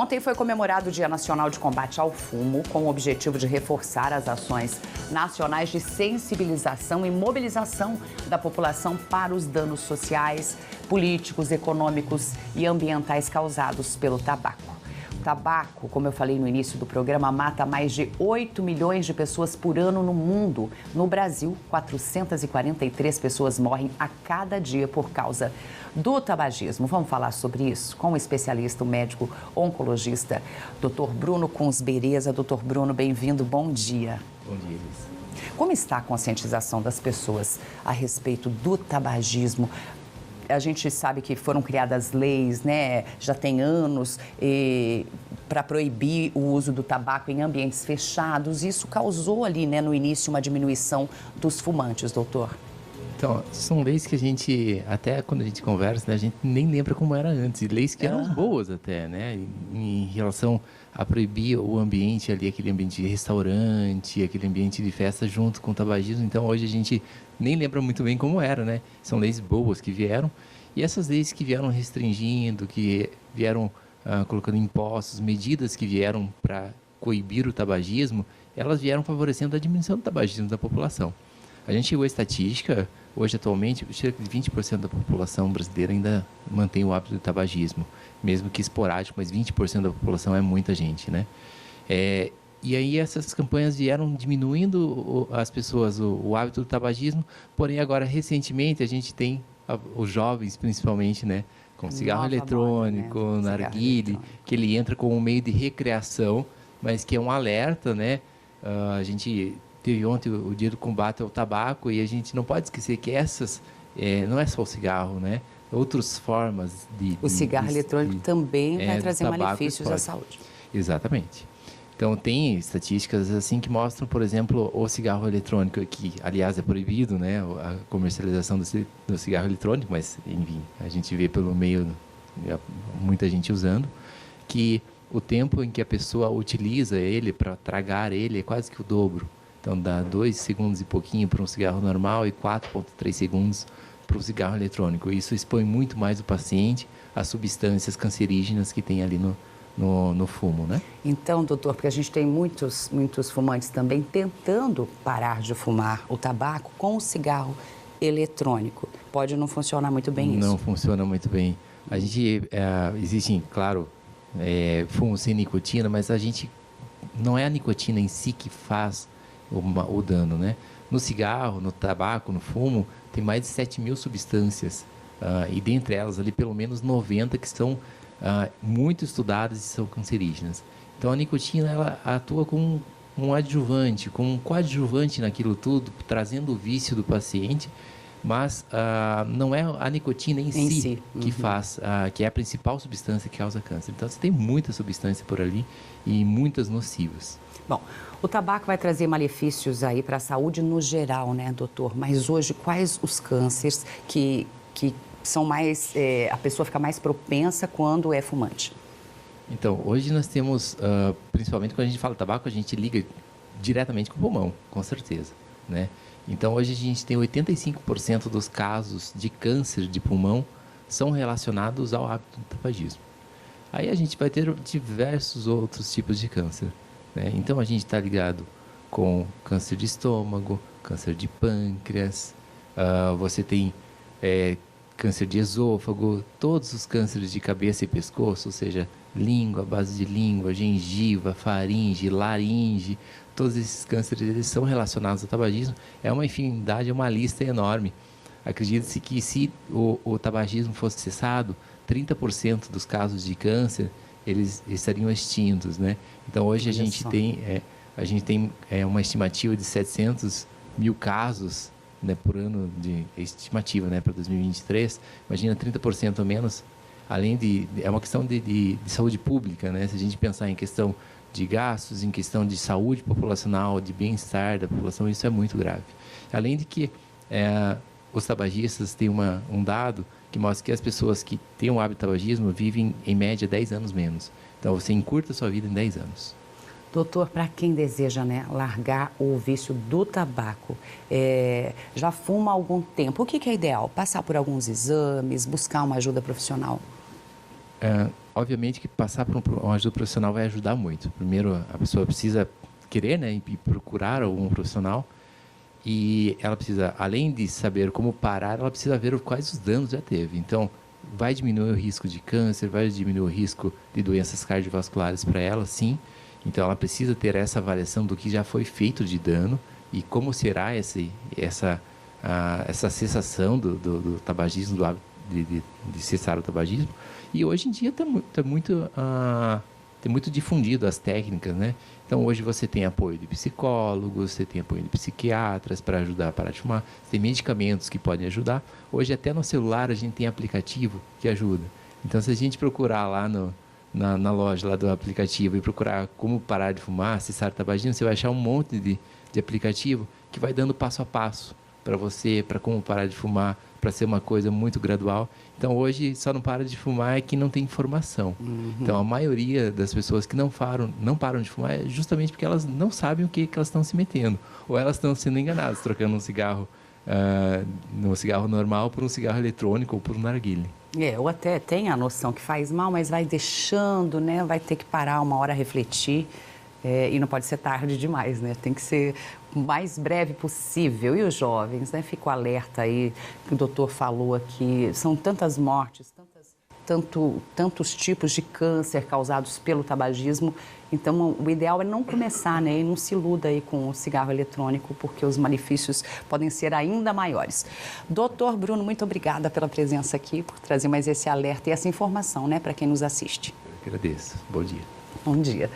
Ontem foi comemorado o Dia Nacional de Combate ao Fumo, com o objetivo de reforçar as ações nacionais de sensibilização e mobilização da população para os danos sociais, políticos, econômicos e ambientais causados pelo tabaco. O tabaco, como eu falei no início do programa, mata mais de 8 milhões de pessoas por ano no mundo. No Brasil, 443 pessoas morrem a cada dia por causa do tabagismo. Vamos falar sobre isso com o especialista, o médico oncologista, Dr. Bruno Kunz-Bereza. Dr. Bruno, bem-vindo, bom dia. Bom dia, Elis. Como está a conscientização das pessoas a respeito do tabagismo? A gente sabe que foram criadas leis, né, já tem anos, para proibir o uso do tabaco em ambientes fechados. Isso causou ali, né, no início, uma diminuição dos fumantes, doutor. Então, são leis que a gente, até quando a gente conversa, né, a gente nem lembra como era antes. E leis que eram boas até, né, em relação a proibir o ambiente ali, aquele ambiente de restaurante, aquele ambiente de festa junto com o tabagismo. Então, hoje a gente nem lembra muito bem como era, né? São leis boas que vieram. E essas leis que vieram restringindo, que vieram colocando impostos, medidas que vieram para coibir o tabagismo, elas vieram favorecendo a diminuição do tabagismo da população. A gente chegou à estatística, hoje atualmente, cerca de 20% da população brasileira ainda mantém o hábito do tabagismo, mesmo que esporádico, mas 20% da população é muita gente, né? E aí essas campanhas vieram diminuindo as pessoas, o hábito do tabagismo, porém agora recentemente a gente tem os jovens principalmente, né, com cigarro eletrônico, moda, né? Narguilé, que ele entra como um meio de recreação, mas que é um alerta, né? A gente teve ontem o dia do combate ao tabaco e a gente não pode esquecer que essas, não é só o cigarro, né? Outras formas de... O cigarro eletrônico também vai trazer malefícios à saúde. Exatamente. Então, tem estatísticas assim que mostram, por exemplo, o cigarro eletrônico, que, aliás, é proibido, né, a comercialização do cigarro eletrônico, mas, enfim, a gente vê pelo meio, muita gente usando, que o tempo em que a pessoa utiliza ele para tragar ele é quase que o dobro. Então, dá 2 segundos e pouquinho para um cigarro normal e 4,3 segundos para o cigarro eletrônico. Isso expõe muito mais o paciente às substâncias cancerígenas que tem ali no fumo, né? Então, doutor, porque a gente tem muitos fumantes também tentando parar de fumar o tabaco com o cigarro eletrônico. Pode não funcionar muito bem isso? Não funciona muito bem. A gente, existem, claro, fumo sem nicotina, mas a gente, não é a nicotina em si que faz o dano, né? No cigarro, no tabaco, no fumo, tem mais de 7 mil substâncias, e dentre elas ali pelo menos 90 que são muito estudadas e são cancerígenas. Então a nicotina ela atua como um adjuvante, como um coadjuvante naquilo tudo, trazendo o vício do paciente, mas não é a nicotina em si que faz, que é a principal substância que causa câncer. Então você tem muita substância por ali e muitas nocivas. Bom, o tabaco vai trazer malefícios aí para a saúde no geral, né, doutor? Mas hoje, quais os cânceres que são mais, a pessoa fica mais propensa quando é fumante? Então, hoje nós temos, principalmente quando a gente fala tabaco, a gente liga diretamente com o pulmão, com certeza, né? Então, hoje a gente tem 85% dos casos de câncer de pulmão são relacionados ao hábito do tabagismo. Aí a gente vai ter diversos outros tipos de câncer, né? Então, a gente está ligado com câncer de estômago, câncer de pâncreas, você tem câncer de esôfago, todos os cânceres de cabeça e pescoço, ou seja, língua, base de língua, gengiva, faringe, laringe, todos esses cânceres eles são relacionados ao tabagismo. É uma infinidade, é uma lista enorme. Acredita-se que se o tabagismo fosse cessado, 30% dos casos de câncer eles estariam extintos, né? Então hoje a gente tem uma estimativa de 700 mil casos, né, por ano de estimativa, né, para 2023. Imagina 30% ou menos, além de... É uma questão de saúde pública, né? Se a gente pensar em questão de gastos, em questão de saúde populacional, de bem-estar da população, isso é muito grave. Além de que os tabagistas têm um dado que mostra que as pessoas que têm o hábito de tabagismo vivem, em média, 10 anos menos. Então, você encurta a sua vida em 10 anos. Doutor, para quem deseja, né, largar o vício do tabaco, já fuma há algum tempo, o que é ideal? Passar por alguns exames, buscar uma ajuda profissional? obviamente que passar por uma ajuda profissional vai ajudar muito. Primeiro, a pessoa precisa querer, né, e procurar algum profissional. E ela precisa, além de saber como parar, ela precisa ver quais os danos já teve. Então, vai diminuir o risco de câncer, vai diminuir o risco de doenças cardiovasculares para ela, sim. Então, ela precisa ter essa avaliação do que já foi feito de dano e como será essa cessação do tabagismo, do hábito de cessar o tabagismo. E hoje em dia tem muito difundido as técnicas, né? Então, hoje você tem apoio de psicólogos, você tem apoio de psiquiatras para ajudar a parar de fumar, você tem medicamentos que podem ajudar. Hoje, até no celular, a gente tem aplicativo que ajuda. Então, se a gente procurar lá na loja lá do aplicativo e procurar como parar de fumar, cessar o tabagismo, você vai achar um monte de aplicativo que vai dando passo a passo para você, para como parar de fumar, para ser uma coisa muito gradual. Então, hoje, só não para de fumar é quem não tem informação. Então, a maioria das pessoas que não param de fumar é justamente porque elas não sabem o que elas estão se metendo. Ou elas estão sendo enganadas, trocando um cigarro normal por um cigarro eletrônico ou por um narguilé. Ou até tem a noção que faz mal, mas vai deixando, né? Vai ter que parar uma hora, refletir. E não pode ser tarde demais, né? Tem que ser o mais breve possível. E os jovens, né? Fico alerta aí, que o doutor falou aqui, são tantas mortes, tantos tipos de câncer causados pelo tabagismo. Então, o ideal é não começar, né? E não se iluda aí com o cigarro eletrônico, porque os malefícios podem ser ainda maiores. Doutor Bruno, muito obrigada pela presença aqui, por trazer mais esse alerta e essa informação, né? Para quem nos assiste. Eu que agradeço. Bom dia. Bom dia.